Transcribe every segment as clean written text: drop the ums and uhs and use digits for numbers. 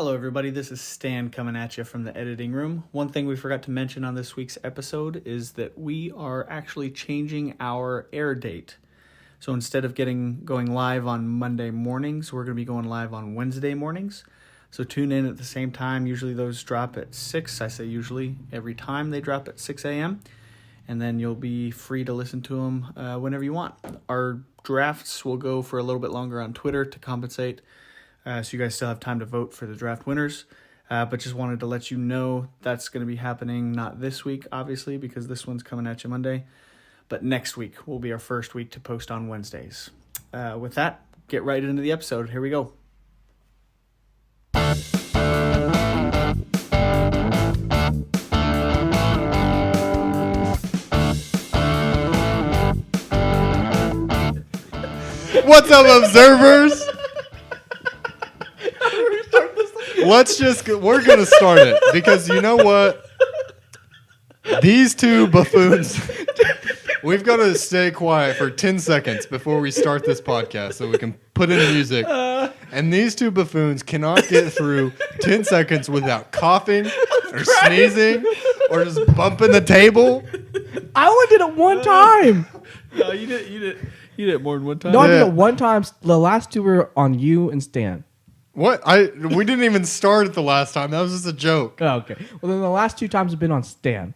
Hello, everybody. This is Stan coming at you from the editing room. One thing we forgot to mention on this week's episode is that we are actually changing our air date. So instead of going live on Monday mornings, we're going to be going live on Wednesday mornings. So tune in at the same time. Usually those drop at 6. I say usually. Every time they drop at 6 a.m. And then you'll be free to listen to them whenever you want. Our drafts will go for a little bit longer on Twitter to compensate. So you guys still have time to vote for the draft winners. But just wanted to let you know that's going to be happening not this week, obviously, because this one's coming at you Monday. But next week will be our first week to post on Wednesdays. With that, get right into the episode. Here we go. What's up, observers? We're going to start it because you know what? These two buffoons, we've got to stay quiet for 10 seconds before we start this podcast so we can put in music. And these two buffoons cannot get through 10 seconds without coughing or sneezing or just bumping the table. I only did it one time. No, you did it more than one time. No, I did it one time. The last two were on you and Stan. What? We didn't even start it the last time. That was just a joke. Oh, okay. Well, then the last two times have been on Stan.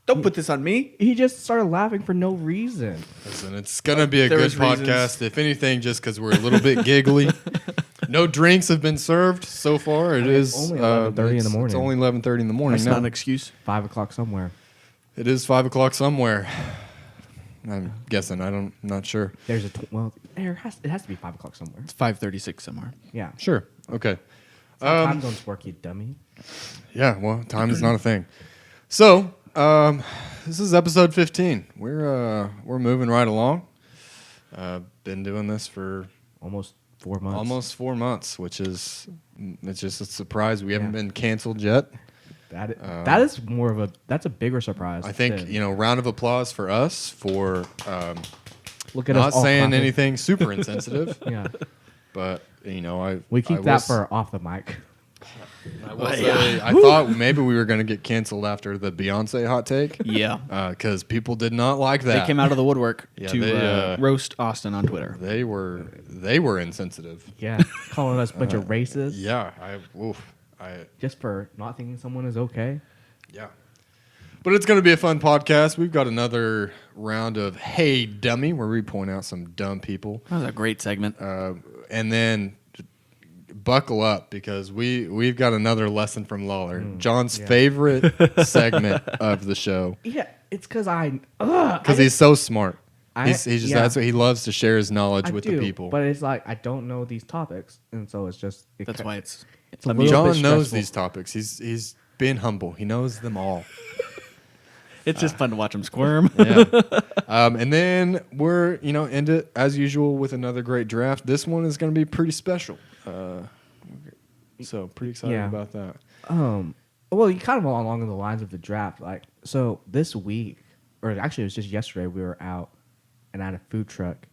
Don't put this on me. He just started laughing for no reason. Listen, it's going to be a There good was podcast. reasons. If anything, just because we're a little bit giggly. No drinks have been served so far. It is only 11:30 in the morning. It's only 11:30 in the morning That's now. not an excuse. 5 o'clock somewhere. It is 5 o'clock somewhere. I'm guessing. I'm not sure. There's it has to be 5 o'clock somewhere. It's 5:36 somewhere. Yeah. Sure. Okay. Time zones work, you dummy. Yeah. Well, time is not a thing. So, this is episode 15. We're moving right along. Been doing this for Almost 4 months. almost 4 months, which is it's just a surprise. We haven't been canceled yet. That's a bigger surprise. I think, round of applause for us for Look at not us all saying clapping. anything super insensitive. Yeah. But, We keep that for off the mic. I will say, I thought maybe we were going to get canceled after the Beyonce hot take. Yeah. Because people did not like that. They came out of the woodwork Yeah, to roast Austin on Twitter. They were insensitive. Yeah. Calling us a bunch of racists. Yeah. Just for not thinking someone is okay. Yeah. But it's going to be a fun podcast. We've got another round of Hey Dummy, where we point out some dumb people. That was a great segment. And then buckle up because we've got another lesson from Lawler. John's favorite segment of the show. Yeah, it's because He's so smart. That's what he loves to share his knowledge I with do, the people. But it's like I don't know these topics, and so it's just That's why it's a little John bit knows stressful. these topics. He's been humble. He knows them all. it's just fun to watch him squirm. Yeah. And then we're end it as usual with another great draft. This one is going to be pretty special. So pretty excited about that. Well, you kind of along the lines of the draft. Like, so this week, or actually it was just yesterday, we were out and at a food truck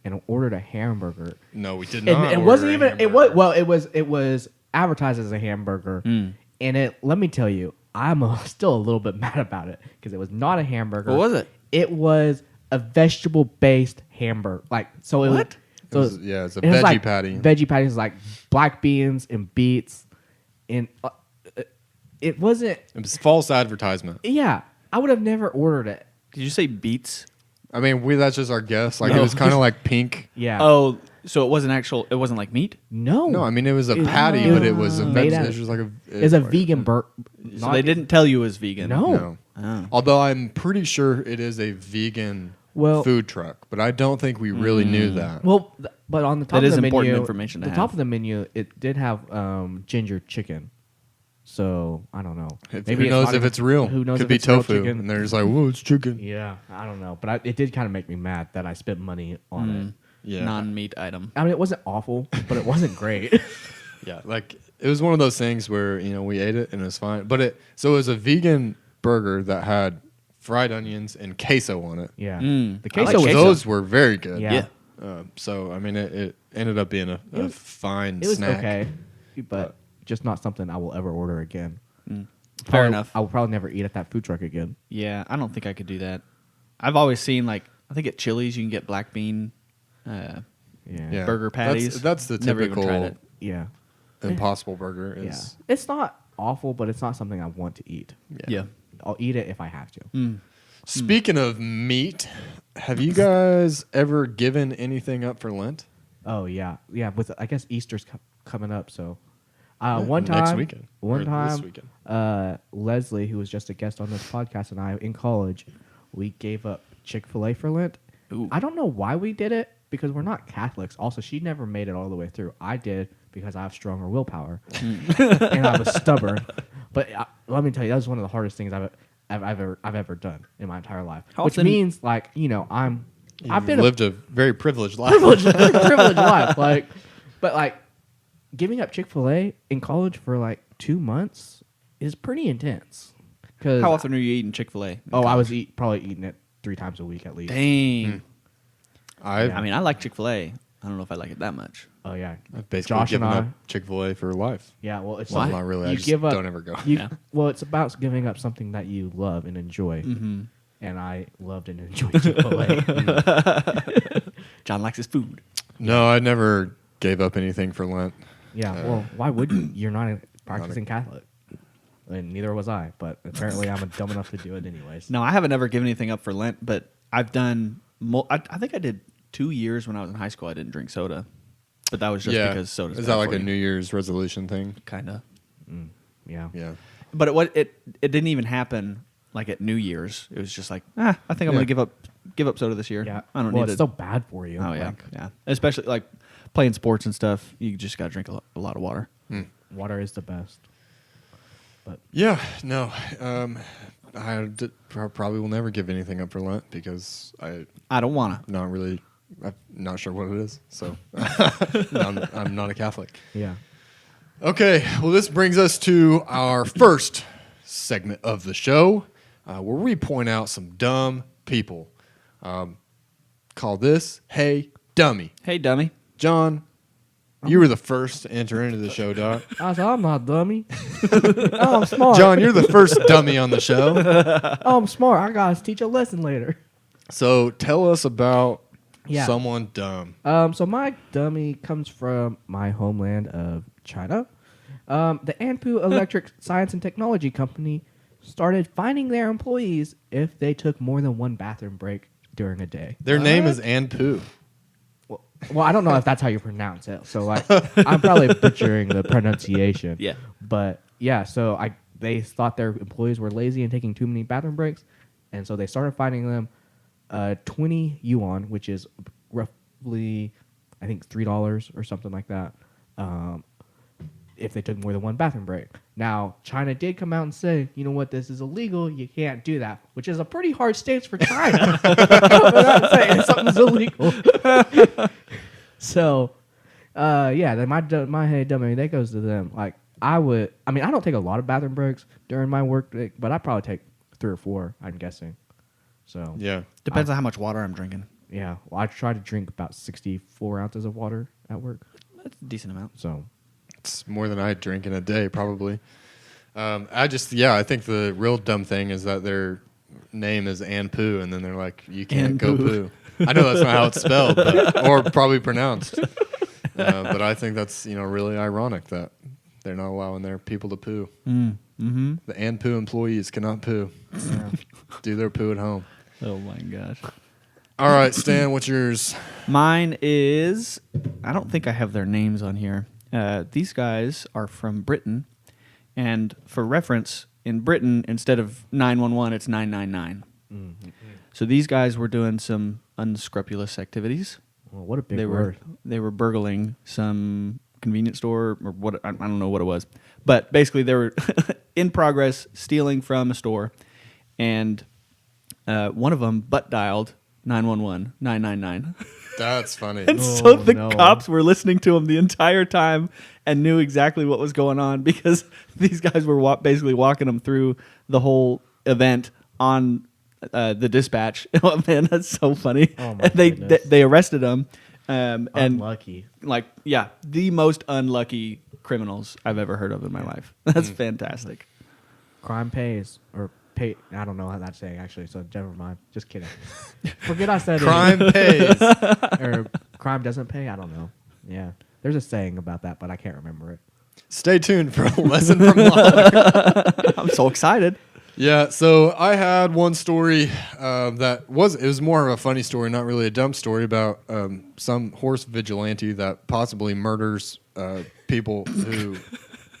and ordered a hamburger. No, we did not. And it wasn't even. It was. It was advertised as a hamburger, and let me tell you, I'm still a little bit mad about it because it was not a hamburger. What was it? It was a vegetable-based hamburger. It's a veggie patty. Veggie patty is like black beans and beets, and it wasn't. It was false advertisement. Yeah, I would have never ordered it. Did you say beets? I mean, that's just our guess. Like, it was kind of like pink. Yeah. Oh, so it wasn't like meat? No. No, I mean, it was a patty, but it was a made vegetable. out- It was like It's a vegan burger. So they didn't tell you it was vegan. No. No. Oh. Although I'm pretty sure it is a vegan food truck, but I don't think we really knew that. Well, but on the top That of is the important menu, information to the have. top of the menu, it did have ginger chicken. So I don't know. Who knows if it's real? Who knows Could if be it's real tofu, chicken. and they're just like, "Whoa, it's chicken." Yeah, I don't know, but it did kind of make me mad that I spent money on it. Yeah, Non-meat item. I mean, it wasn't awful, but it wasn't great. yeah. Like, it was one of those things where we ate it and it was fine, but it was a vegan burger that had fried onions and queso on it. Yeah, Mm. the I like queso was queso. Those were very good. Yeah. So I mean, it ended up being a fine it was snack. okay, but just not something I will ever order again. Fair enough. I will probably never eat at that food truck again. Yeah, I don't think I could do that. I've always seen, like, I think at Chili's you can get black bean Yeah. burger patties. That's the Never even tried typical it. Yeah. Impossible Burger. Yeah. Is It's not awful, but it's not something I want to eat. Yeah. I'll eat it if I have to. Speaking of meat, have you guys ever given anything up for Lent? Oh yeah, yeah. With I guess Easter's coming up, so one time, next weekend. one Or time, this weekend. Leslie, who was just a guest on this podcast, and I in college, we gave up Chick-fil-A for Lent. Ooh. I don't know why we did it because we're not Catholics. Also, she never made it all the way through. I did because I have stronger willpower and I was stubborn. But let me tell you, that was one of the hardest things I've ever done in my entire life. How Which often- means, like, I've been lived a very privileged life. privileged life. But giving up Chick-fil-A in college for like 2 months is pretty intense. Cause How often are you eating Chick-fil-A? I was probably eating it 3 times a week at least. Dang. I've I mean, I like Chick-fil-A. I don't know if I like it that much. Oh yeah, basically Josh and given I. up Chick-fil-A for life. Yeah, well, it's Well, like not really. I you just give up, don't ever go. Yeah. Well, it's about giving up something that you love and enjoy. Mm-hmm. And I loved and enjoyed Chick-fil-A. John likes his food. No, I never gave up anything for Lent. Yeah, well, why would you? You're not a practicing Catholic. And neither was I, but apparently I'm dumb enough to do it anyways. No, I haven't ever given anything up for Lent, but I've done. I think I did 2 years when I was in high school. I didn't drink soda, but that was just because soda. Is that like a New Year's resolution thing? kind of? Yeah. Yeah. But it didn't even happen like at New Year's. It was just like, I think I'm Yeah. gonna give up soda this year. Yeah. I don't well, need it's it. so bad for you. Oh yeah, Like, yeah. Especially like playing sports and stuff. You just gotta drink a lot of water. water is the best. Yeah. No. Probably will never give anything up for Lent because I'm I don't wanna. not sure what it is. So I'm not a Catholic. Yeah. Okay, well, this brings us to our first segment of the show, where we point out some dumb people. Call this "Hey Dummy." Hey, dummy. John, you were the first to enter into the show, Doc. I said, I'm not dummy. Oh, I'm smart. John, you're the first dummy on the show. Oh, I'm smart. I got to teach a lesson later. So tell us about Yeah. someone dumb. So my dummy comes from my homeland of China. The Anpu Electric Science and Technology Company started fining their employees if they took more than one bathroom break during a day. Their name is Anpu. Well, I don't know if that's how you pronounce it. So, I'm probably butchering the pronunciation. Yeah. But, yeah, so they thought their employees were lazy and taking too many bathroom breaks. And so they started fining them 20 yuan, which is roughly, I think, $3 or something like that, if they took more than one bathroom break. Now, China did come out and say, you know what, this is illegal. You can't do that, which is a pretty hard stance for China. Coming out and saying something's illegal. So, then my hey dummy, that goes to them. Like, I don't take a lot of bathroom breaks during my work day, but I probably take 3 or 4, I'm guessing. So, Yeah. Depends on how much water I'm drinking. yeah. Well, I try to drink about 64 ounces of water at work. That's a decent amount. So, It's more than I drink in a day, probably. I think the real dumb thing is that their name is Anpu, and then they're like, you can't go poo. I know that's not how it's spelled, or probably pronounced. But I think that's really ironic that they're not allowing their people to poo. Mm-hmm. The Anpu employees cannot poo. yeah. Do their poo at home. Oh my gosh. All right, Stan, what's yours? Mine is. I don't think I have their names on here. These guys are from Britain, and for reference, in Britain, instead of 911, it's 999. Mm-hmm. So these guys were doing some unscrupulous activities. Well, what a big They word. were burgling some convenience store or what I don't know what it was, but basically they were in progress stealing from a store, and one of them butt dialed 911 999. That's funny. And Oh, so the no. cops were listening to him the entire time and knew exactly what was going on because these guys were basically walking them through the whole event on the dispatch. Oh man, that's so funny. Oh, my And goodness. they arrested him, And Unlucky. like, yeah, the most unlucky criminals I've ever heard of in my life. That's fantastic. Crime pays or pay. I don't know how that's saying actually. So never mind. Just kidding. Forget I said Crime pays. it. Or crime doesn't pay. I don't know. Yeah, there's a saying about that, but I can't remember it. Stay tuned for a lesson from Lawler. I'm so excited. Yeah, so I had one story it was more of a funny story, not really a dumb story, about some horse vigilante that possibly murders people who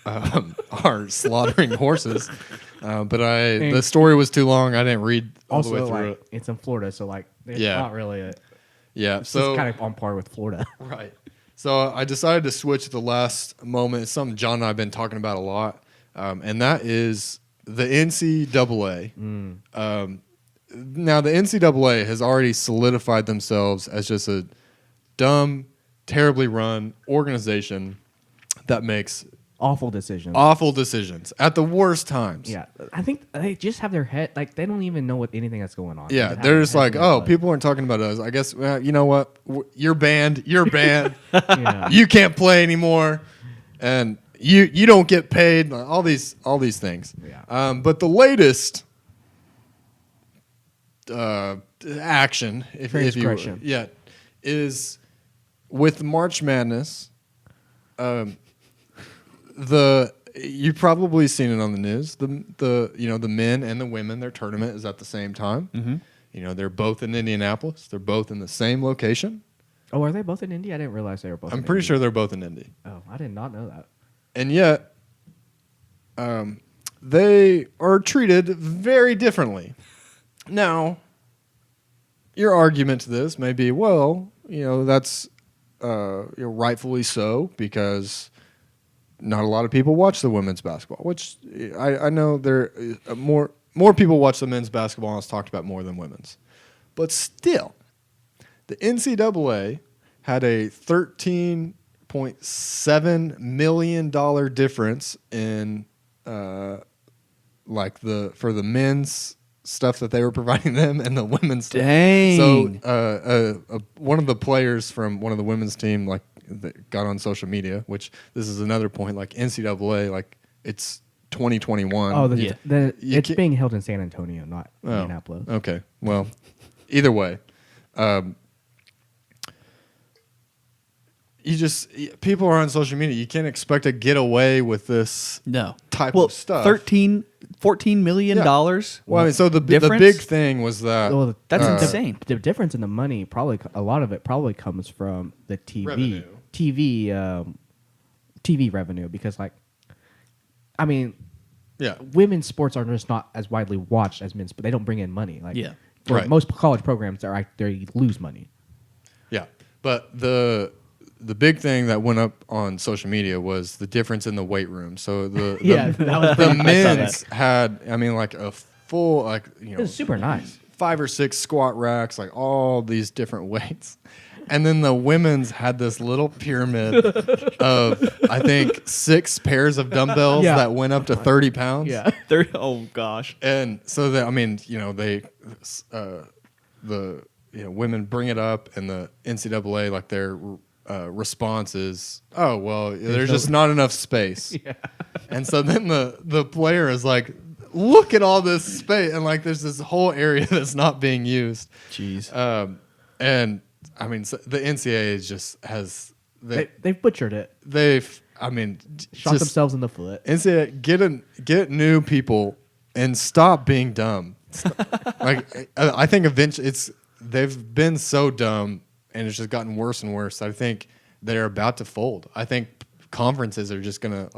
are slaughtering horses. But the story was too long. I didn't read all the way Also, through like it's in Florida, so like it's Yeah. not really a. Yeah, It's so kind of on par with Florida. right. So I decided to switch at the last moment. It's something John and I have been talking about a lot, and that is the NCAA. Now, the NCAA has already solidified themselves as just a dumb, terribly run organization that makes Awful decision. awful decisions at the worst times. Yeah, I think they just have their head like they don't even know what anything that's going on. They Yeah, have they're their just head like, in their oh, butt. people aren't talking about us. I guess, you know what? You're banned. You're banned. Yeah. You can't play anymore, and you don't get paid. All these things. Yeah. But the latest action, if you Transgression. is with March Madness. You've probably seen it on the news. The men and the women, their tournament is at the same time. Mm-hmm. You know, they're both in Indianapolis. They're both in the same location. Oh, are they both in Indy? I didn't realize they were both. I'm in pretty Indy. sure they're both in Indy. Oh, I did not know that. And yet, they are treated very differently. Now, your argument to this may be, well, that's rightfully so, because not a lot of people watch the women's basketball, which I know there more people watch the men's basketball, and it's talked about more than women's. But still, the NCAA had a $13.7 million difference in for the men's stuff that they were providing them and the women's stuff. Dang. So one of the players from one of the women's team that got on social media, which this is another point, like NCAA, like it's 2021. Oh, You it's can't- being held in San Antonio, not Indianapolis. Okay. Well, either way, people are on social media. You can't expect to get away with this No. type of stuff. $14 million. Well, I mean, so the difference? big thing was that Well, That's the- insane. The difference in the money, probably a lot of it probably comes from the Revenue. TV revenue, because I mean, yeah, women's sports are just not as widely watched as men's, but they don't bring in money. Yeah. For Right. most college programs, they lose money. yeah. But the big thing that went up on social media was the difference in the weight room. So the Yeah, that was the pretty- I saw men's had, like a full, It was super nice. 5 or 6 squat racks, like all these different weights. And then the women's had this little pyramid of, I think, 6 pairs of dumbbells Yeah. that went up to 30 pounds. Yeah. Oh gosh. And so that, women bring it up, and the NCAA, like their response is, oh, well, there's just not enough space. Yeah. And so then the player is like, look at all this space, and like there's this whole area that's not being used. Jeez. And I mean, so the NCAA just has They've butchered it. Shot themselves in the foot. NCAA get new people and stop being dumb. I think eventually they've been so dumb, and it's just gotten worse and worse. I think they're about to fold. I think conferences are just gonna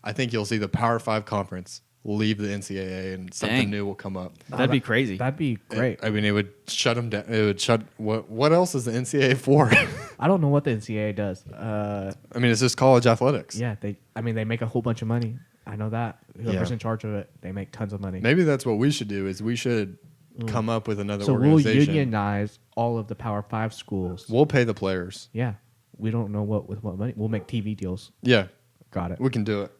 I think you'll see the Power 5 conference leave the NCAA, and something Dang. new will come up. That'd be crazy. That'd be great. I mean, it would shut them down. It would shut. What else is the NCAA for? I don't know what the NCAA does. I mean, it's just college athletics. Yeah, they make a whole bunch of money. I know that. Whoever's Yeah. in charge of it, they make tons of money. Maybe that's what we should do. Is we should come up with another So we'll organization. unionize all of the Power 5 schools. We'll pay the players. Yeah. We don't know with what money. We'll make TV deals. Yeah, Got it. we can do it.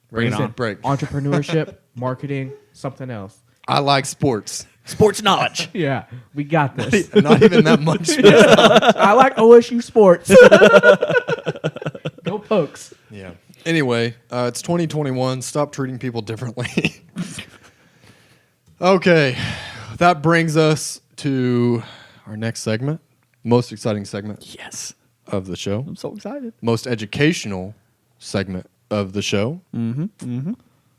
Bring it Raise on. Break. Entrepreneurship, marketing, something else. I like sports. Sports knowledge. Yeah, we got this. Not even that much. I like OSU sports. Go Pokes. Yeah. Anyway, it's 2021. Stop treating people differently. Okay. That brings us to our next segment. Most exciting segment Yes. of the show. I'm so excited. Most educational segment of the show.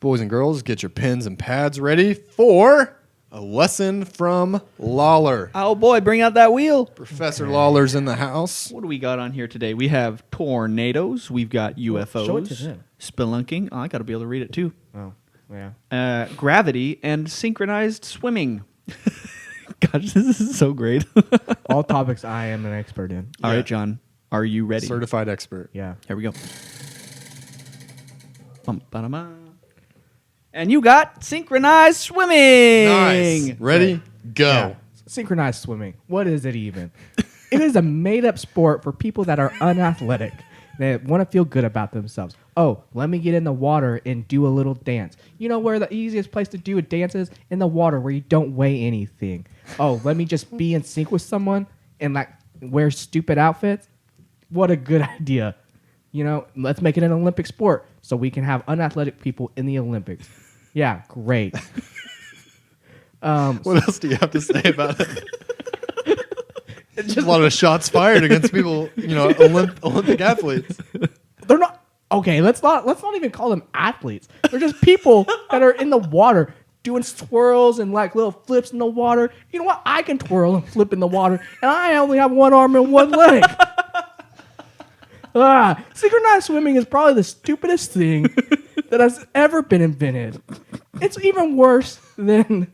Boys and girls, get your pens and pads ready for a lesson from Lawler. Oh, boy, bring out that wheel. Professor Lawler's in the house. What do we got on here today? We have tornadoes. We've got UFOs. show it to them. Spelunking. Oh, I got to be able to read it, too. Oh, yeah. Gravity and synchronized swimming. Gosh, this is so great. All topics I am an expert in. All right, John. Are you ready? Certified expert. Yeah. Here we go. Bum-ba-da-ma. And you got synchronized swimming. Nice. Ready? Go. Yeah. Synchronized swimming. What is it even? It is a made-up sport for people that are unathletic. They want to feel good about themselves. Oh, let me get in the water and do a little dance. You know where the easiest place to do a dance is? In the water where you don't weigh anything. Oh, let me just be in sync with someone and like wear stupid outfits. What a good idea. You know, let's make it an Olympic sport so we can have unathletic people in the Olympics. Yeah, great. What else do you have to say about it? Just a lot of shots fired against people, Olympic athletes. They're not okay. Let's not even call them athletes. They're just people that are in the water doing swirls and like little flips in the water. You know what? I can twirl and flip in the water, and I only have one arm and one leg. Synchronized swimming is probably the stupidest thing that has ever been invented. It's even worse than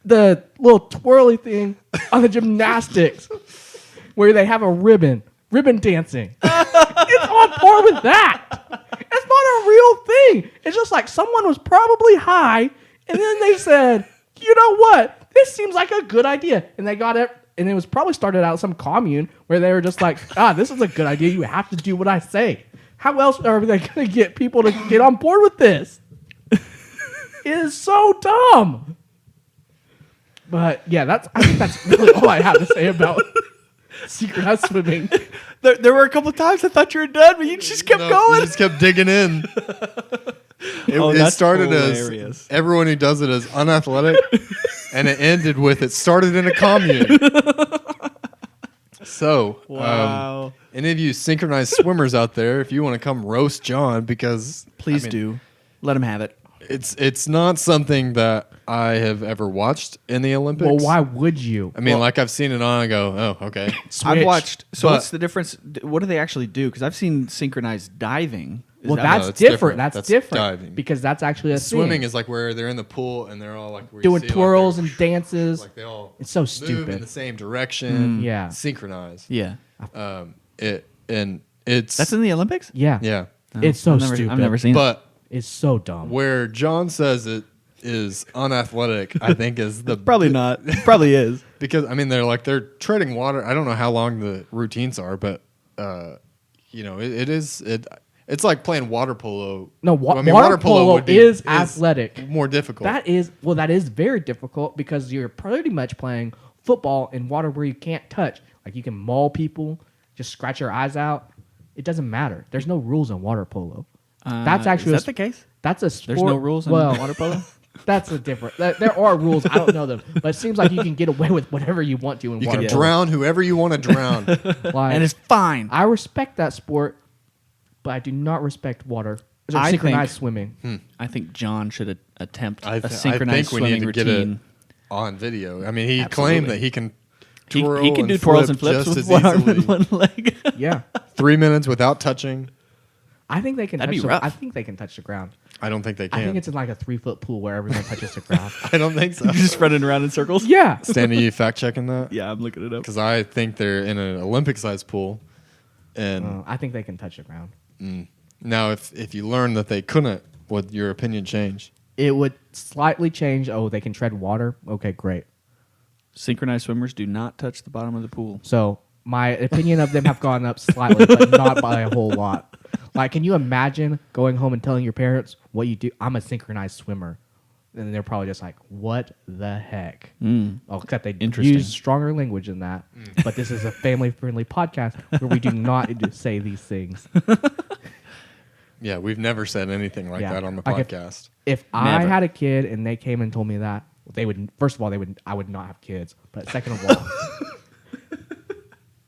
the little twirly thing on the gymnastics where they have a ribbon dancing. It's on par with that. It's not a real thing. It's just like someone was probably high and then they said, you know what? This seems like a good idea. And they got it. And it was probably started out some commune where they were just like, this is a good idea. You have to do what I say. How else are they going to get people to get on board with this? It is so dumb. But yeah, I think that's really all I have to say about synchronized swimming. There were a couple of times I thought you were done, but you just kept going. You just kept digging in. It started hilarious. as everyone who does it is unathletic, and it ended with it started in a commune. So, Wow. Any of you synchronized swimmers out there, if you want to come roast John, because Please do. Let him have it. It's not something that I have ever watched in the Olympics. Well, why would you? I mean, like I've seen it on and go, oh, okay. I've watched. So But- what's the difference? What do they actually do? Because I've seen synchronized diving. Is Well, that- that's it's different. different. That's That's different diving. because that's actually a Swimming thing. is like where they're in the pool and they're all like where you Doing see, like, twirls they're- and dances. like they all It's so move stupid. in the same direction. Yeah. Synchronized. yeah. It's That's in the Olympics. Yeah, yeah. it's so I've never seen it. But It's so dumb. where John says it is unathletic, I think is the Probably not. Probably is. because I mean they're treading water. I don't know how long the routines are, but it's like playing water polo. No, I mean, water polo would be- is athletic. more difficult. That is very difficult because you're pretty much playing football in water where you can't touch. Like you can maul people, just scratch your eyes out. It doesn't matter. There's no rules in water polo. That's actually is that the case? That's a sport. There's no rules in water polo. That's a different. There are rules. I don't know them, but it seems like you can get away with whatever you want to in you water can polo. drown whoever you want to drown. Like, And it's fine. I respect that sport, but I do not respect water. I Synchronized think- swimming. I think John should attempt I a think synchronized we need swimming to get routine. it on video. I mean, he Absolutely. claimed that he can He twirl can do and twirls flip and flips just with as one arm easily. and one leg. Yeah, 3 minutes without touching. I think they can. That'd touch be rough. I think they can touch the ground. I don't think they can. I think it's in like a 3-foot pool where everyone touches the ground. I don't think so. You're just running around in circles. Yeah, Stanley, you fact checking that? Yeah, I'm looking it up. Because I think they're in an Olympic-sized pool. And I think they can touch the ground. now if you learn that they couldn't, would your opinion change? It would slightly change. Oh, they can tread water. Okay, great. Synchronized swimmers do not touch the bottom of the pool. So my opinion of them have gone up slightly, but not by a whole lot. Like, can you imagine going home and telling your parents what you do? I'm a synchronized swimmer. And they're probably just like, what the heck? Well, except they Interesting. use stronger language than that. But this is a family-friendly podcast where we do not say these things. Yeah, we've never said anything like that on the Like podcast. If I Never. had a kid and they came and told me that, they would. First of all, I would not have kids. But second of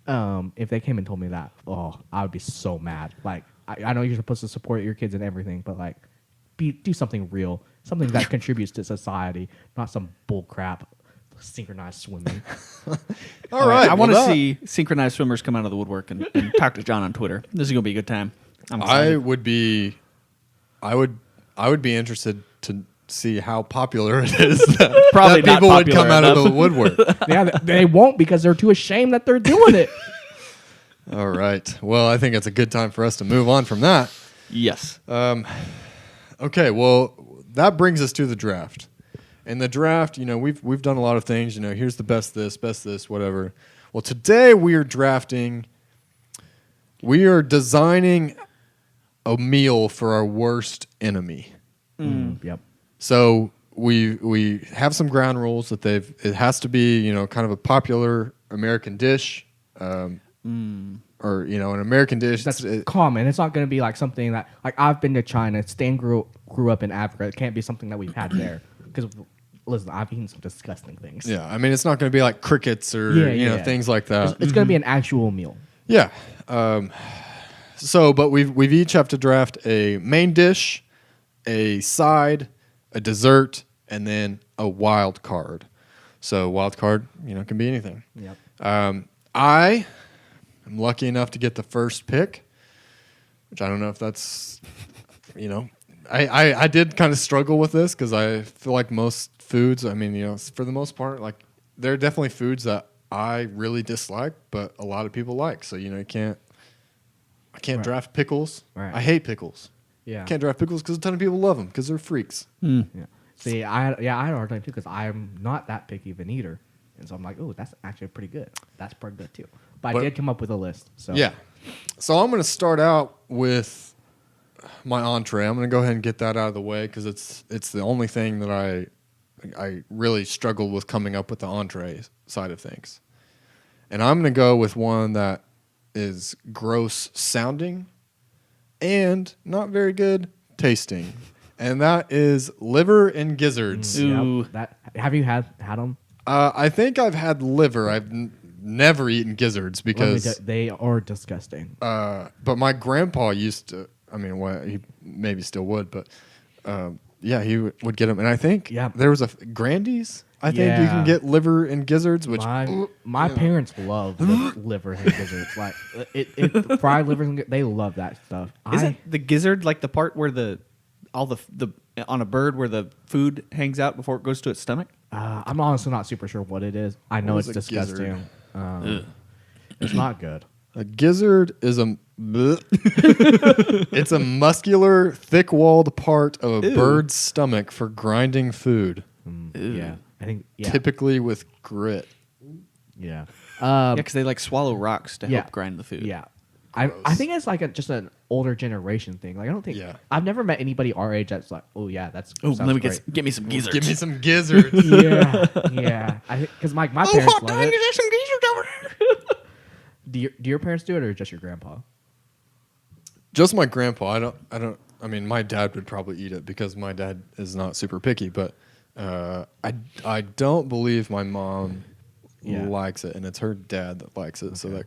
all, if they came and told me that, I would be so mad. Like, I know you're supposed to support your kids and everything, but like, do something real, something that contributes to society, not some bull crap, synchronized swimming. All right. I want to well, see synchronized swimmers come out of the woodwork and talk to John on Twitter. This is gonna be a good time. I'm I excited. would be interested to see how popular it is that, Probably that not people would popular come out of enough. the woodwork. Yeah, they won't because they're too ashamed that they're doing it. All right. Well, I think it's a good time for us to move on from that. Yes. Okay, well, that brings us to the draft. In the draft, we've done a lot of things. Here's the best this, whatever. Well, today we are designing a meal for our worst enemy. Yep. So we have some ground rules that it has to be, kind of a popular American dish, or an American dish. That's common. It's not going to be like something that, like, I've been to China. Stan grew up in Africa. It can't be something that we've had there. Because, listen, I've eaten some disgusting things. Yeah, I mean, it's not going to be like crickets or things like that. It's going to be an actual meal. Yeah. But we each have to draft a main dish, a side, a dessert, and then a wild card. So wild card, can be anything. Yep. I am lucky enough to get the first pick, which I don't know if that's, I did kind of struggle with this because I feel like most foods, for the most part, like there are definitely foods that I really dislike, but a lot of people like. So, I can't draft pickles. Right. I hate pickles. Yeah. Can't draft pickles because a ton of people love them because they're freaks. Yeah. See, I had a hard time too because I'm not that picky of an eater, and so I'm like, oh, that's actually pretty good. That's pretty good too. But I did come up with a list. So Yeah. So I'm going to start out with my entree. I'm going to go ahead and get that out of the way because it's the only thing that I really struggled with coming up with the entree side of things. And I'm going to go with one that is gross sounding and not very good tasting. And that is liver and gizzards. Ooh. Yep. Have you had them? I think I've had liver. I've never eaten gizzards because They are disgusting. but my grandpa used to. He maybe still would, but he would get them. And I think there was a Grandy's. I think you can get liver and gizzards, which my parents love liver and gizzards. Like fried liver, they love that stuff. Isn't the gizzard like the part where the on a bird where the food hangs out before it goes to its stomach? I'm honestly not super sure what it is. I know What it's is a gizzard? disgusting. It's not good. a gizzard is a. It's a muscular, thick-walled part of a bird's stomach for grinding food, Yeah, I think. Yeah, typically with grit. yeah. Yeah, because they like swallow rocks to yeah. help grind the food. Yeah, I think it's like just an older generation thing. Like I don't think. Yeah. I've never met anybody our age that's like, oh yeah, that's. Oh, sounds let me great. get me some gizzards. Give me some gizzards. Yeah, yeah. Because my parents love it. There's some gizzards over there. Do your parents do it or just your grandpa? Just my grandpa. I mean, my dad would probably eat it because my dad is not super picky, but I don't believe my mom likes it, and it's her dad that likes it. Okay. So that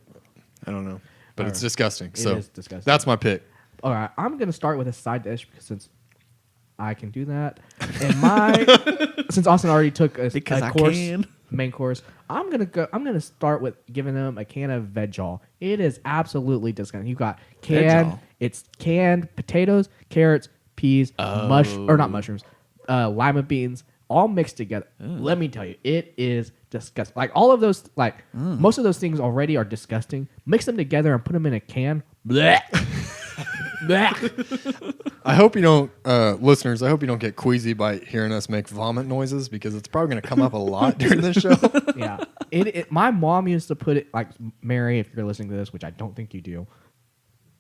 I don't know, but it's disgusting. So is disgusting. That's my pick. All right, I'm gonna start with a side dish because since I can do that, and since Austin already took a main course, I'm gonna start with giving them a can of veggie. It is absolutely disgusting. You got it's canned potatoes, carrots, peas, not mushrooms, lima beans, all mixed together. Let me tell you, it is disgusting. Like all of those, most of those things already are disgusting. Mix them together and put them in a can. Blech. Blech. I hope you don't, listeners. I hope you don't get queasy by hearing us make vomit noises because it's probably going to come up a lot during this show. Yeah, my mom used to put it like Mary. If you're listening to this, which I don't think you do,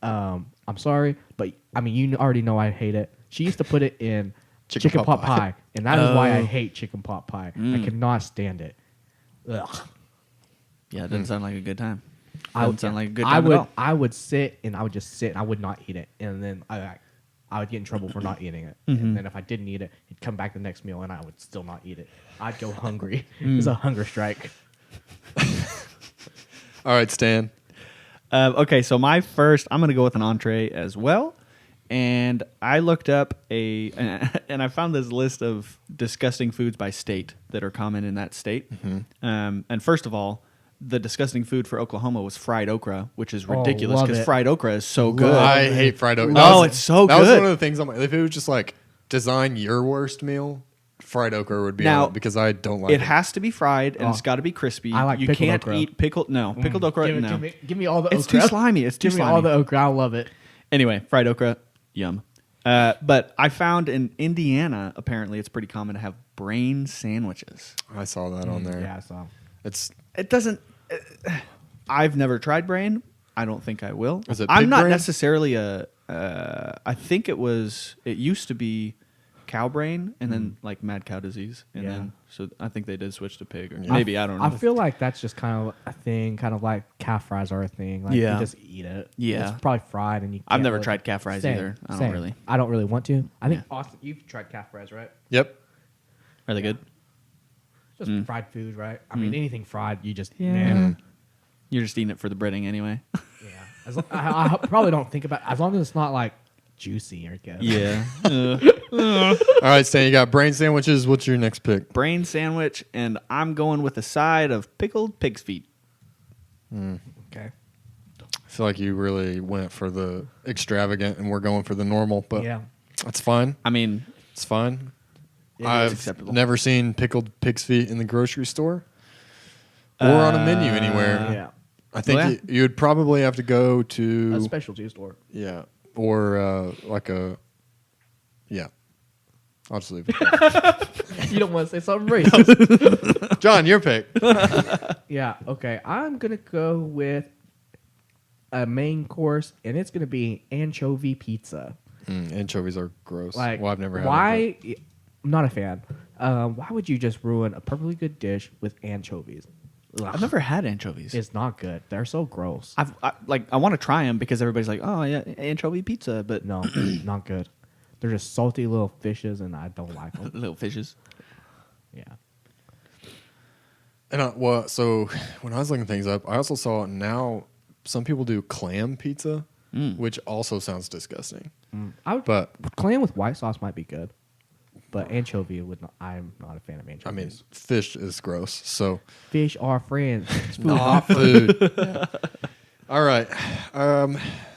I'm sorry, but I mean you already know I hate it. She used to put it in chicken pot pie. And that is why I hate chicken pot pie. I cannot stand it. Ugh. Yeah, it doesn't sound like a good time. I Doesn't sound like a good time at all. I would sit and I would just sit and I would not eat it. And then I would get in trouble for not eating it. And then if I didn't eat it, it'd come back the next meal and I would still not eat it. I'd go hungry. It's a hunger strike. All right, Stan. Okay, so I'm going to go with an entree as well. And I looked up and I found this list of disgusting foods by state that are common in that state. And first of all, the disgusting food for Oklahoma was fried okra, which is ridiculous because fried okra is so good. I hate fried okra. It's so good. That was one of the things if it was just like design your worst meal, fried okra would be Now, on it because I don't like it. It has to be fried and it's got to be crispy. I like you pickled can't okra. eat pickled okra. No. Give me all the It's okra. too slimy. It's too Give me slimy. all the okra. I love it. Anyway, fried okra, yum. But I found in Indiana, apparently it's pretty common to have brain sandwiches. I saw that on there. Yeah, I saw. It doesn't. I've never tried brain. I don't think I will. Is it I'm pig not brain? necessarily I think it used to be cow brain and then like mad cow disease and then so I think they did switch to pig or maybe I don't know. I feel like that's just kind of a thing, kind of like calf fries are a thing. Like you just eat it. Yeah. It's probably fried and you. I've can't never really- tried calf fries Same, either. I don't same. really. I don't really want to. I think Austin, you've tried calf fries, right? Yep. Are they good? Just fried food, right? I mean, anything fried, you just You're just eating it for the breading anyway. yeah. I probably don't think about as long as it's not like juicy or good. Yeah. All right, Stan, you got brain sandwiches. What's your next pick? Brain sandwich, and I'm going with a side of pickled pig's feet. Okay. I feel like you really went for the extravagant, and we're going for the normal, but Yeah. that's fine. I mean, It's fine. it's I've acceptable. never seen pickled pig's feet in the grocery store or on a menu anywhere. Yeah. I think Well, you would probably have to go to A specialty store. yeah, or like a yeah. I'll just leave it there. You don't want to say something racist. John, your pick. Yeah. Okay. I'm gonna go with a main course, and it's gonna be anchovy pizza. Anchovies are gross. Like, well, I've never had them, why? I'm not a fan. Why would you just ruin a perfectly good dish with anchovies? Ugh. I've never had anchovies. It's not good. They're so gross. I want to try them because everybody's like, oh yeah, anchovy pizza, but No, not good. They're just salty little fishes, and I don't like them. little fishes. Yeah. And so when I was looking things up, I also saw now some people do clam pizza, which also sounds disgusting. But Clam with white sauce might be good, but anchovy would not. I'm not a fan of anchovies. I mean, fish is gross. So fish are friends. It's food. not food. Yeah. All right.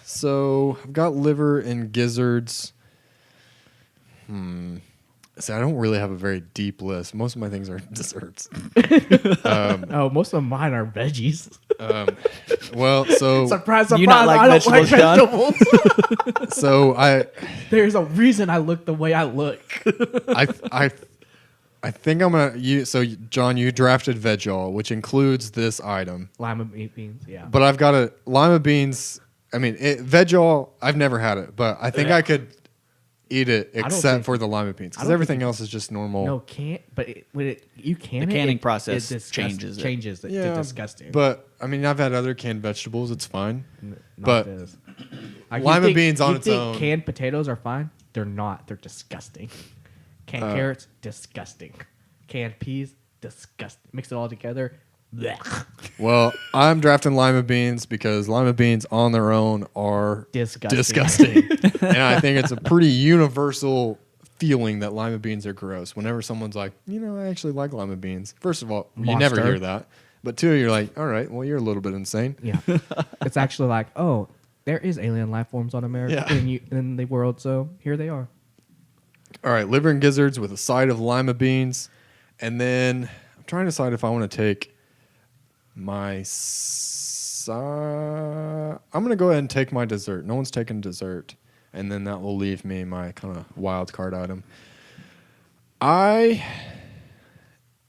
So I've got liver and gizzards. See, I don't really have a very deep list. Most of my things are desserts. Oh, most of mine are veggies. Well, so Surprise, surprise! You not like I don't like vegetables, John? vegetables. so There's a reason I look the way I look. I think I'm gonna. So John, you drafted veg-all, which includes this item. Lima beans, yeah. But I've got a lima beans. I mean, veg-all. I've never had it, but I think I could eat it except for the lima beans because everything else is just normal. No, can't. But you can. The canning process changes it. Changes it. Yeah, It's disgusting. But I mean, I've had other canned vegetables. It's fine. Not but this. Like, lima you think- beans on you its think own. Canned potatoes are fine. They're not. They're disgusting. Canned carrots, disgusting. Canned peas, disgusting. Mix it all together. Blech. Well, I'm drafting lima beans because lima beans on their own are Disgusting. and I think it's a pretty universal feeling that lima beans are gross. Whenever someone's like, I actually like lima beans. First of all, you never Monster. hear that. But two, you're like, all right, well, you're a little bit insane. Yeah. It's actually like, oh, there is alien life forms on America in the world, so here they are. All right, liver and gizzards with a side of lima beans. And then I'm trying to decide if I want to take my I'm going to go ahead and take my dessert. No one's taking dessert. And then that will leave me my kind of wild card item. I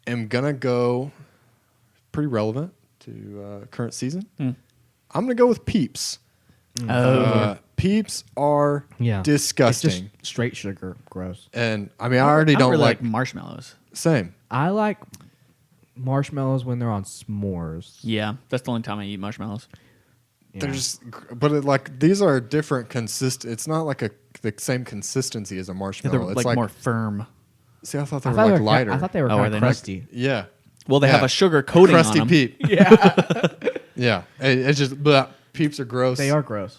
am going to go pretty relevant to current season. I'm going to go with Peeps. Peeps are disgusting. It's just straight sugar. Gross. And I mean, I already don't really like marshmallows. Same. I like marshmallows when they're on s'mores. Yeah, that's the only time I eat marshmallows. Yeah. But these are different It's not like the same consistency as a Yeah, marshmallow. they're It's like more firm. See, I thought they I were thought like they were lighter. I thought they were Oh, are kind they of not? crusty. Yeah. Well, they Yeah. have a sugar coating Crusty on them. Peep. Yeah, Yeah. It's just Peeps are gross. they are gross.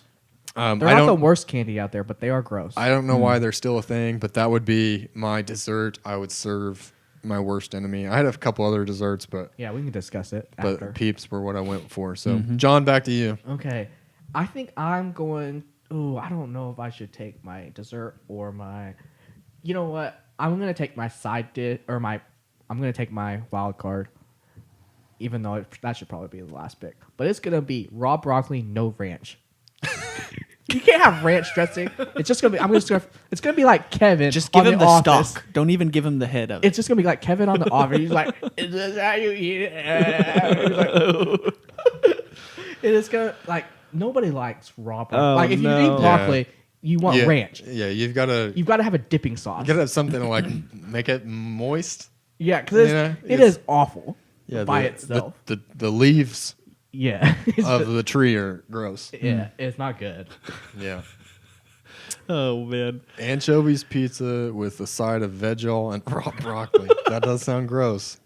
They're I not the don't worst candy out there, but they are gross. I don't know why they're still a thing, but that would be my dessert. I would serve my worst enemy. I had a couple other desserts, but Yeah, we can discuss it after. Peeps were what I went for. So, John, back to you. Okay. I think I'm going. Ooh, I don't know if I should take my dessert or my. You know what? I'm gonna take my side dish or my. I'm gonna take my wild card. Even though that should probably be the last pick, but it's gonna be raw broccoli, no ranch. You can't have ranch dressing. It's just gonna be. It's gonna be like Kevin. Just give on him the Office. stock. Don't even give him the head of it. It's just gonna be like Kevin on the Office. He's like, "Is this how you eat it?" He's like, and it's gonna like nobody likes raw broccoli. Oh, Like if you no. eat broccoli, you want ranch. Yeah, you've got to You've got to have a dipping sauce. have something to like make it moist. Yeah, because Yeah, it is awful Yeah, by the, itself. The leaves Yeah, of the tree are gross. yeah, it's not good. Yeah. Oh man. Anchovies pizza with a side of veggie and raw broccoli. That does sound gross,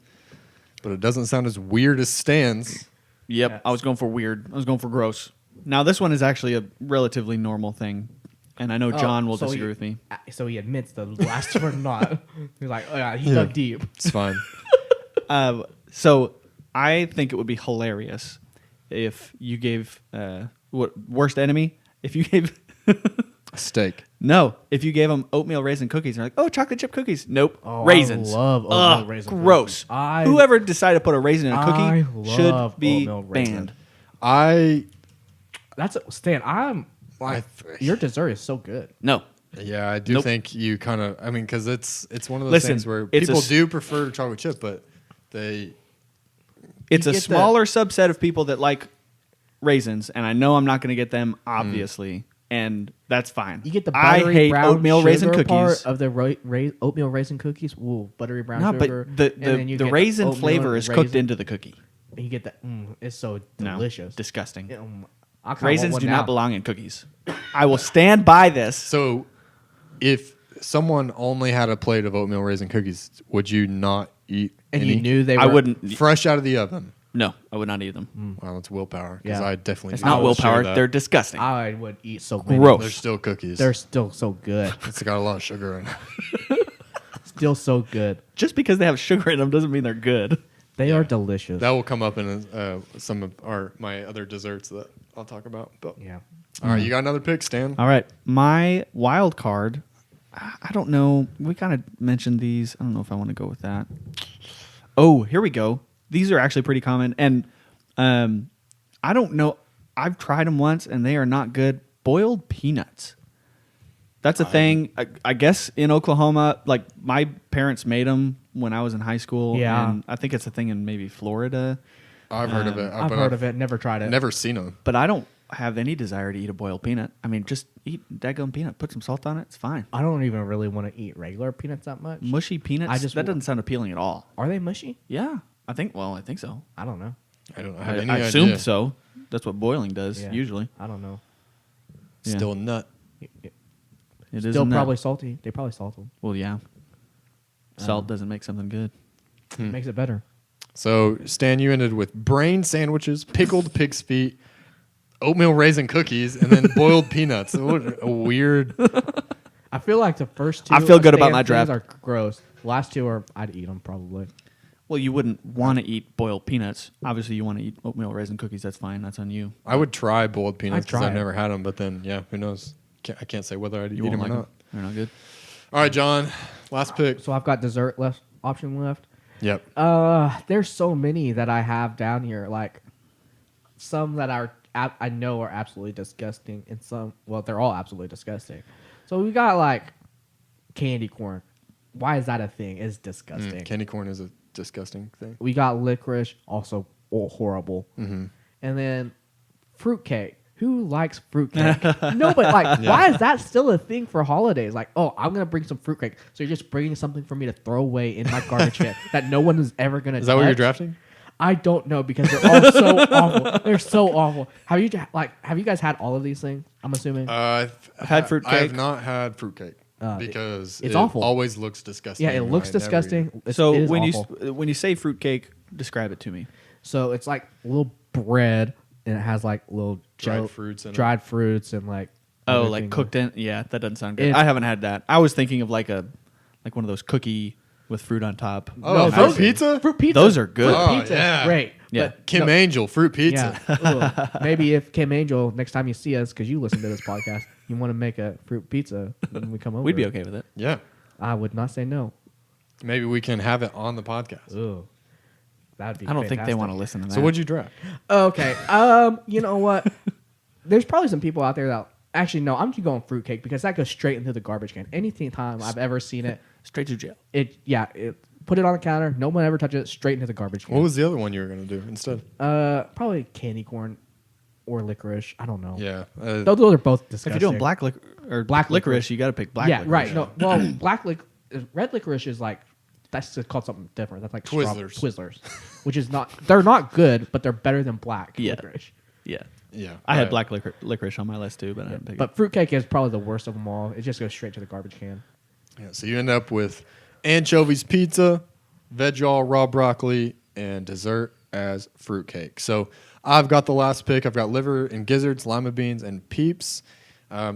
but it doesn't sound as weird as Stan's. Yep, Yes. I was going for weird. I was going for gross. Now this one is actually a relatively normal thing, and I know John will so disagree he- with me. So he admits the last two are not. He's like, oh yeah, he dug deep. It's fine. So I think it would be hilarious if you gave worst enemy. If you gave Steak. if you gave them oatmeal raisin cookies, they're like, oh, chocolate chip cookies. Nope, Oh, raisins. I love oatmeal Ugh, raisin gross. cookies. Whoever decided to put a raisin in a I cookie should love be oatmeal raisin. banned. Stan. Your dessert is so good. No, Yeah, I do Nope. think you kind of. I mean, because it's one of those Listen, things where it's people a do prefer chocolate chip, but they. it's You a get smaller subset of people that like raisins, and I know I'm not going to get them, obviously, and that's fine. You get the I buttery hate brown oatmeal raisin sugar part cookies. of the oatmeal raisin cookies. Ooh, buttery brown No, sugar. but and then you the get raisin oatmeal flavor and is cooked raisin. into the cookie. You get that. It's so No, delicious. disgusting. I kinda Raisins want do one not now. belong in cookies. I will stand by this. So, if someone only had a plate of oatmeal raisin cookies, would you not eat And any? you knew they were. I wouldn't. Fresh out of the oven. No, I would not eat them. Well, it's willpower. Because Yeah. I definitely. It's do Not not share willpower. that. They're disgusting. I would eat so many. Gross. They're still cookies. They're still so good. It's got a lot of sugar in it. Still so good. Just because they have sugar in them doesn't mean they're good. They are delicious. That will come up in some of my other desserts that I'll talk about. But Yeah. all right, you got another pick, Stan? All right, my wild card. I don't know. We kind of mentioned these. I don't know if I want to go with that. Oh, here we go. These are actually pretty common, and I don't know. I've tried them once, and they are not good. Boiled peanuts. That's a thing. I guess in Oklahoma, like my parents made them when I was in high school. Yeah. and I think it's a thing in maybe Florida. I've heard of it. I've heard of it. Never tried it. Never seen them. But I don't have any desire to eat a boiled peanut. I mean, just eat daggone peanut. Put some salt on it. It's fine. I don't even really want to eat regular peanuts that much. Mushy peanuts. just that doesn't sound appealing at all. Are they mushy? Yeah, I think. Well, I think so. I don't know. I don't I, have any I idea. assumed so. That's what boiling does Yeah. usually. I don't know. Yeah. Still a nut. It is a Still nut. probably salty. They probably salt them. Well, yeah. Salt doesn't make something good. Makes it better. So, Stan, you ended with brain sandwiches, pickled pig's feet, oatmeal raisin cookies, and then boiled peanuts. What a weird. I feel like the first two. I feel good about Stan's my draft. things Are gross. The last two are. I'd eat them probably. Well, you wouldn't want to eat boiled peanuts. Obviously, you want to eat oatmeal raisin cookies. That's fine. That's on you. I would try boiled peanuts because try I've it. never had them, but then, yeah, who knows? I can't say whether I'd eat You them won't or like not. them. They're not good. All right, John, last pick. So I've got dessert option left. Yep. There's so many that I have down here. Like some that are I know are absolutely disgusting, and some they're all absolutely disgusting. So we got like candy corn. Why is that a thing? It's disgusting. Candy corn is a disgusting thing. We got licorice, also horrible. Mm-hmm. And then fruitcake. Who likes fruitcake? No, but like, why is that still a thing for holidays? Like, oh, I'm gonna bring some fruitcake. So you're just bringing something for me to throw away in my garbage can that no one is ever gonna. Is that what you're drafting? I don't know because they're all so awful. They're so awful. Have you guys had all of these things? I'm assuming. I've had fruitcake. I have not had fruitcake because it's it awful. Always looks disgusting. Yeah, it looks disgusting. So it is when awful. when you say fruitcake, describe it to me. So it's like little bread and it has like little Dried fruits in it. dried fruits and like Oh, other like things. cooked in? Yeah, that doesn't sound good. It's- I haven't had that. I was thinking of like one of those cookie with fruit on top. Oh, No, fruit those- pizza? Fruit pizza. Those are good. Fruit Oh, pizza yeah. is great. Yeah. But Kim no- Angel fruit pizza. Yeah. Ugh. Maybe if Kim Angel, next time you see us, because you listen to this podcast, you want to make a fruit pizza when we come over. We'd be okay with it. Yeah. I would not say no. Maybe we can have it on the podcast. Ugh. That'd be I don't think they fantastic. want to listen to that. So what'd you draft? Okay. You know what? There's probably some people out there that actually no. I'm just going fruitcake because that goes straight into the garbage can. Any time I've ever seen it, Straight to jail. it put it on the counter. No one ever touches it. Straight into the garbage can. What was the other one you were going to do instead? Probably candy corn or licorice. I don't know. Yeah. Those are both disgusting. If you're doing black Black licorice, licorice. you got to pick black. yeah, licorice. right. No, well, red licorice is like that's just called something different. That's like Twizzlers. Twizzlers, which is not. They're not good, but they're better than black Yeah. licorice. Yeah. yeah. I had Right. black licorice on my list too, but I didn't pick But it. fruitcake is probably the worst of them all. It just goes straight to the garbage can. Yeah, so you end up with anchovies pizza, veg all raw broccoli, and dessert as fruitcake. So I've got the last pick. I've got liver and gizzards, lima beans, and peeps.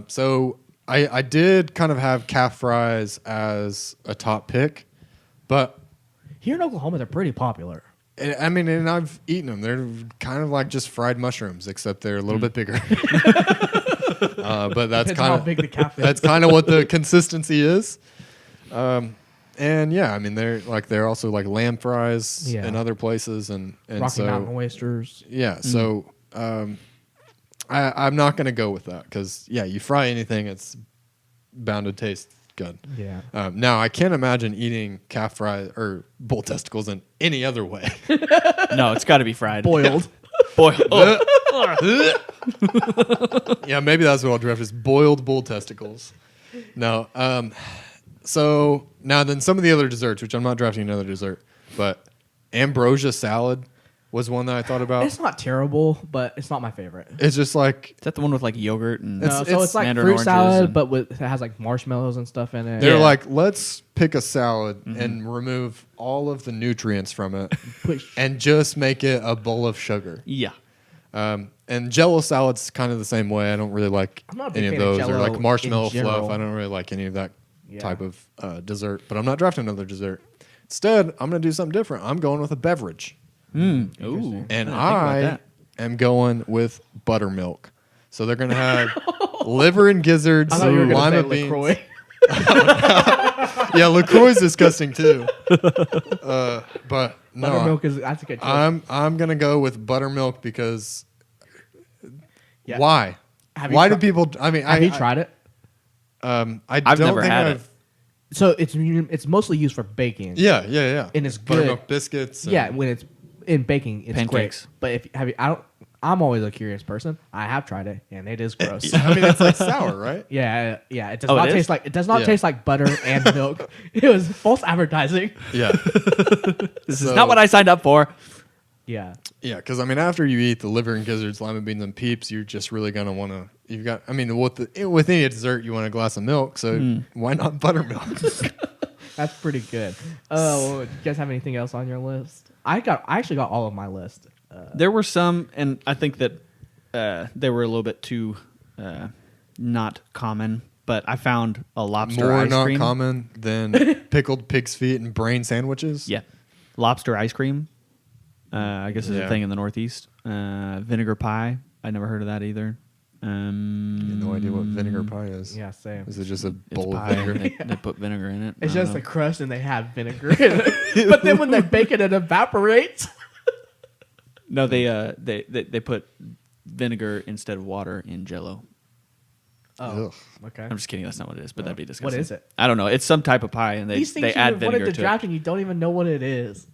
So I did kind of have calf fries as a top pick, but Here in Oklahoma, they're pretty popular. I mean, and I've eaten them. They're kind of like just fried mushrooms, except they're a little bit bigger. But that's Depends kind how of big the calf is. that's kind of what the consistency is. And yeah, I mean they're also like lamb fries Yeah. in other places, and Rocky so Mountain oysters. yeah. So I'm not gonna go with that because yeah, you fry anything, it's bound to taste good. Yeah. Now I can't imagine eating calf fries or bull testicles in any other way. No, it's got to be fried. Boiled. Boiled. Oh. Yeah, maybe that's what I'll draft is boiled bull testicles. No. So now then some of the other desserts, which I'm not drafting another dessert, but ambrosia salad was one that I thought about. It's not terrible, but it's not my favorite. It's just like Is that the one with like yogurt and No, so it's like mandarin fruit oranges salad, and- but it has like marshmallows and stuff in it. they're Yeah. like, let's pick a salad and remove all of the nutrients from it Push. and just make it a bowl of sugar. yeah. And Jello salad's kind of the same way. I don't really like I'm not a big any of fan of those or Jell-O like marshmallow in general. fluff. I don't really like any of that Yeah. type of dessert. But I'm not drafting another dessert. Instead, I'm going to do something different. I'm going with a beverage. Ooh. And didn't think about I that. am going with buttermilk. So they're going to have liver and gizzards, I thought you were going lima to say beans. LaCroix. Yeah, LaCroix is disgusting too. But no, Buttermilk is that's a good choice. I'm going to go with buttermilk because Yeah. why? Have you Why tri- do people? I mean, Have you tried it? I I've don't never think had I've. it. So it's mostly used for baking. Yeah. And it's buttermilk good. biscuits. Yeah, when it's in baking, it's Pancakes. great. But if have you, I don't. I'm always a curious person. I have tried it, and it is gross. I mean, it's like sour, right? Yeah. It does Oh, not it is? taste like it does not Yeah. taste like butter and milk. It was false advertising. Yeah, This is not what I signed up for. Yeah. yeah. Because I mean, after you eat the liver and gizzards, lima beans, and peeps, you're just really gonna want to. You've got. I mean, with any dessert, you want a glass of milk. So why not buttermilk? That's pretty good. Oh, do you guys have anything else on your list? I actually got all of my list. There were some, and I think that they were a little bit too not common. But I found a lobster More ice not cream. common than pickled pig's feet and brain sandwiches. Yeah, lobster ice cream. I guess is Yeah. a thing in the Northeast. Vinegar pie. I never heard of that either. You have no idea what vinegar pie is. Yeah, same. Is it just a It's bowl of pie. vinegar? They put vinegar in it. It's I don't just know. a crust, and they have vinegar in it. But then when they bake it, it evaporates. No, they put vinegar instead of water in Jello. Oh, Ugh. okay. I'm just kidding. That's not what it is, but that'd be What disgusting. is it? I don't know. It's some type of pie, and These things they you add wanted vinegar to to draft, it. and you don't even know what it is.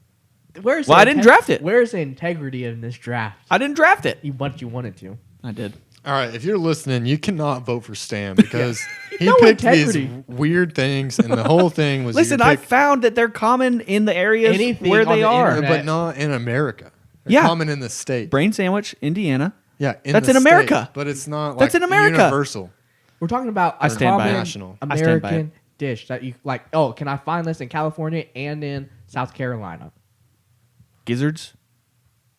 Where's Well, I didn't draft it. Where's the integrity in this draft? I didn't draft it. You wanted to. I did. All right, if you're listening, you cannot vote for Stan because he No picked integrity. these weird things, and the whole thing was Listen, you I pick, found that they're common in the areas Anything where on they the are. internet. but not in America. They're Yeah. common in the state. Brain sandwich, Indiana. Yeah, That's the in state, America. but it's not That's like in America. universal. We're talking about a stand by it. common National. I stand by American dish that you like. Oh, can I find this in California and in South Carolina? Gizzards?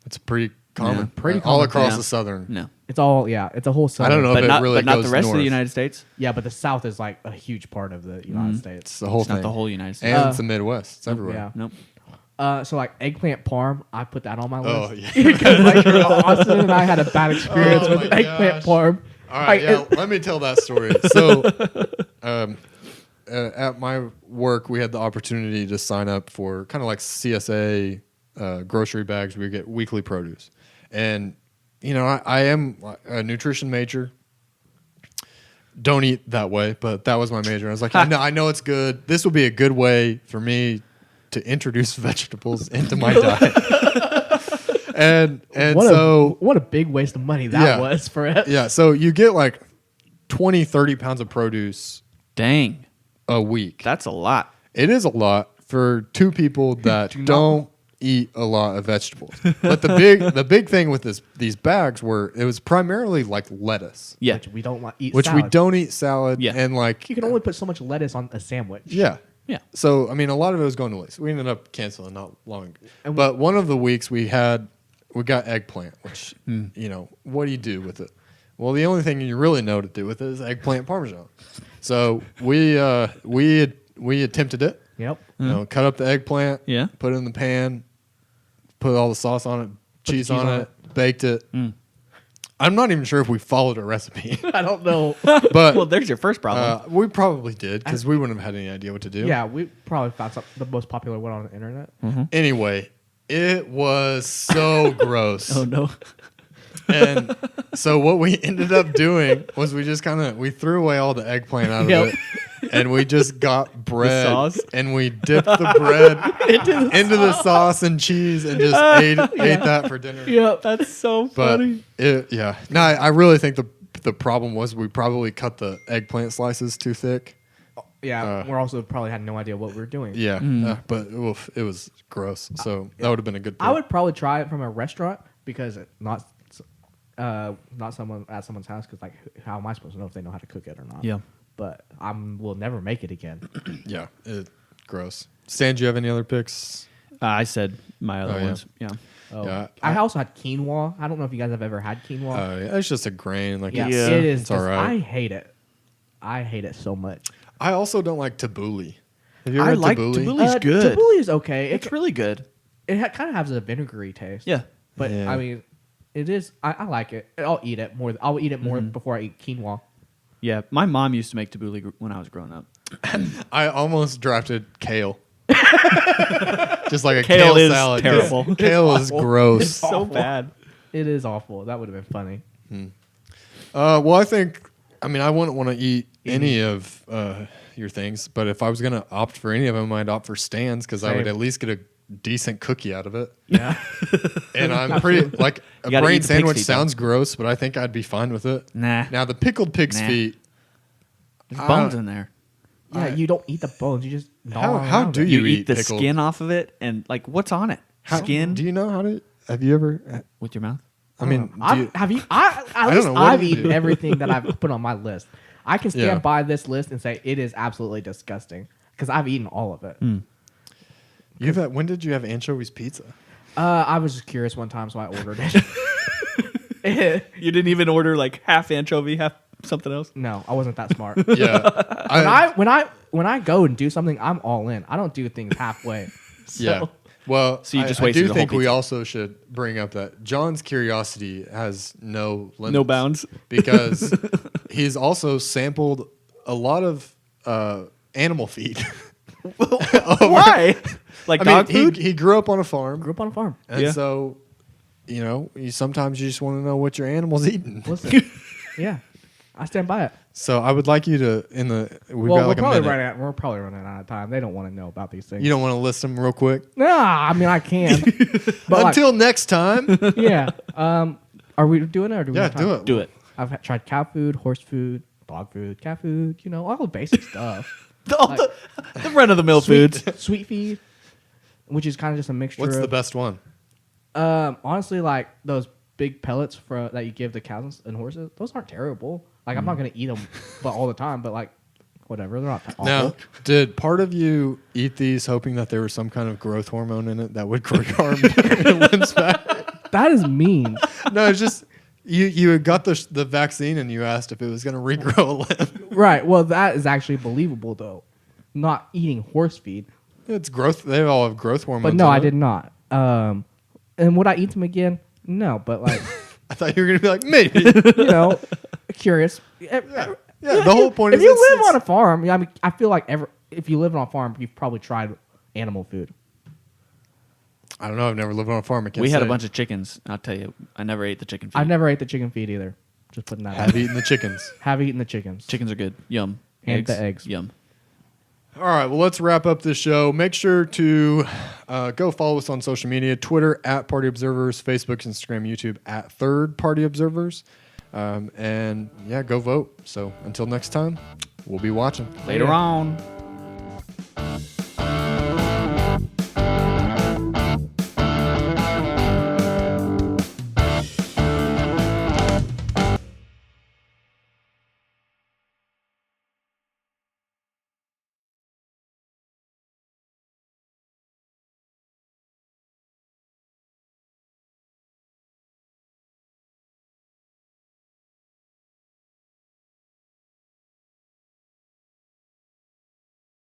It's pretty common, Yeah. Pretty all common. across Yeah. the southern. No. It's all it's a whole. I don't know But if not, it really but not goes the rest north. of the United States. Yeah, but the South is like a huge part of the United States. It's the whole It's thing. not the whole United States. and it's the Midwest. It's everywhere. Yeah. Nope. So like eggplant parm, I put that on my Oh, list. yeah. Because like Austin and I had a bad experience Oh, with my eggplant gosh. parm. All right, Like, let me tell that story. So, at my work, we had the opportunity to sign up for kind of like CSA grocery bags. We get weekly produce, and I am a nutrition major. Don't eat that way, but that was my major. I was like, I know it's good. This will be a good way for me to introduce vegetables into my diet. and what a big waste of money that Yeah. was for it. yeah, so you get like 20, 30 pounds of produce Dang. a week. That's a lot. It is a lot for two people that don't eat a lot of vegetables. But the big thing with these bags were it was primarily like lettuce, Yeah. Which we don't eat. which salad. we don't eat salad. Yeah. And like You can only put so much lettuce on a sandwich. yeah. Yeah. So I mean, a lot of it was going to waste. We ended up canceling not long. And But one of the weeks we got eggplant, which what do you do with it? Well, the only thing you really know to do with it is eggplant parmesan. So we attempted it. Yep. Cut up the eggplant. Yeah. Put it in the pan. Put all the sauce on it, cheese on it, baked it. I'm not even sure if we followed a recipe, I don't know. but Well, there's your first problem. we probably did because we wouldn't have had any idea what to do. Yeah, we probably found the most popular one on the internet. Anyway, it was so gross. Oh, no. And so what we ended up doing was we just we threw away all the eggplant out of Yep. it. And we just got bread sauce? and we dipped the bread into the sauce and cheese and just ate that for dinner. Yep. That's so But funny. No, I really think the problem was we probably cut the eggplant slices too thick. Yeah, we also probably had no idea what we were doing. Yeah, but it was gross. So that would have been a good pick. I would probably try it from a restaurant because not someone at someone's house because like how am I supposed to know if they know how to cook it or not? Yeah. But will never make it again. Yeah, gross. Stan, do you have any other picks? I said my other Oh, yeah. ones. Yeah. Oh. Yeah, I also had quinoa. I don't know if you guys have ever had quinoa. Yeah, it's just a grain. Like yeah, it's, it is. It's all just- right. I hate it. I hate it so much. I also don't like tabbouleh. Have you ever I had like tabbouleh? tabbouleh. It's good. Tabbouleh is okay. It's really good. It kind of has a vinegary taste. Yeah. But Yeah. I mean, it is. I like it. I'll eat it more. I'll eat it more before I eat quinoa. Yeah. My mom used to make tabbouleh when I was growing up. I almost drafted kale. Just like a Kale kale is salad. terrible. Kale is gross. It's awful. bad. It is awful. That would have been funny. Well, I wouldn't want to eat any of your things, but if I was going to opt for any of them, I'd opt for Stan's because I would Same. at least get a decent cookie out of it. Yeah. And I'm pretty, like, a You gotta brain eat the pig's sandwich feet, though. sounds gross, but I think I'd be fine with it. Nah. Now, the pickled pig's Nah. feet, There's bones in there. Yeah, you don't eat the bones. You just How around do it. You You eat eat the pickled. skin off of it, and like, what's on it? Skin Do you know how to, have you ever, with your mouth. I mean, do I've, you, have you? At don't least know, what I've do you eaten do? everything that I've put on my list. I can stand Yeah. by this list and say it is absolutely disgusting because I've eaten all of it. when did you have anchovies pizza? I was just curious one time, so I ordered it. You didn't even order like half anchovy, half something else. No, I wasn't that smart. Yeah. When I go and do something, I'm all in. I don't do things halfway. So, Yeah. Well, So you just I wasted do the whole think we pizza. also should bring up that John's curiosity has no limits. No bounds. Because he's also sampled a lot of animal feed. Why? Like dog food? He grew up on a farm. Grew up on a farm. And Yeah. so, sometimes you just want to know what your animal's eating. Listen, yeah, I stand by it. So I would like you to, we're We're probably running out of time. They don't want to know about these things. You don't want to list them real quick? Nah, I mean I can. But Until next time. yeah. Are we doing it or do we? Yeah, have time? do it. Do it. I've tried cow food, horse food, dog food, cat food. All the basic stuff. The run of the mill foods. Sweet feed, which is kind of just a mixture. What's of, the best one? Honestly, like those big pellets that you give the cows and horses. Those aren't terrible. Like I'm not gonna eat them, but all the time. But like, whatever, they're not awful. Now, did part of you eat these hoping that there was some kind of growth hormone in it that would grow your limbs back? That is mean. No, it's just you had got the vaccine and you asked if it was going to regrow a limb. Right. Well, that is actually believable though. Not eating horse feed. It's growth. They all have growth hormones. But no, in I it. did not. And would I eat them again? No, but like, I thought you were going to be like, maybe. Curious. Yeah, the whole point If is you live on a farm, I mean, I feel like if you live on a farm, you've probably tried animal food. I don't know. I've never lived on a farm. I can't We had a say. bunch of chickens. I'll tell you, I never ate the chicken feed. I've never ate the chicken feed either. Just putting that Have out. eaten the chickens. Have eaten the chickens. Chickens are good. Yum. And the eggs. Yum. All right, well, let's wrap up this show. Make sure to go follow us on social media, Twitter @Party Observers, Facebook, Instagram, YouTube @Third Party Observers. And yeah, go vote. So until next time, we'll be watching. Later on.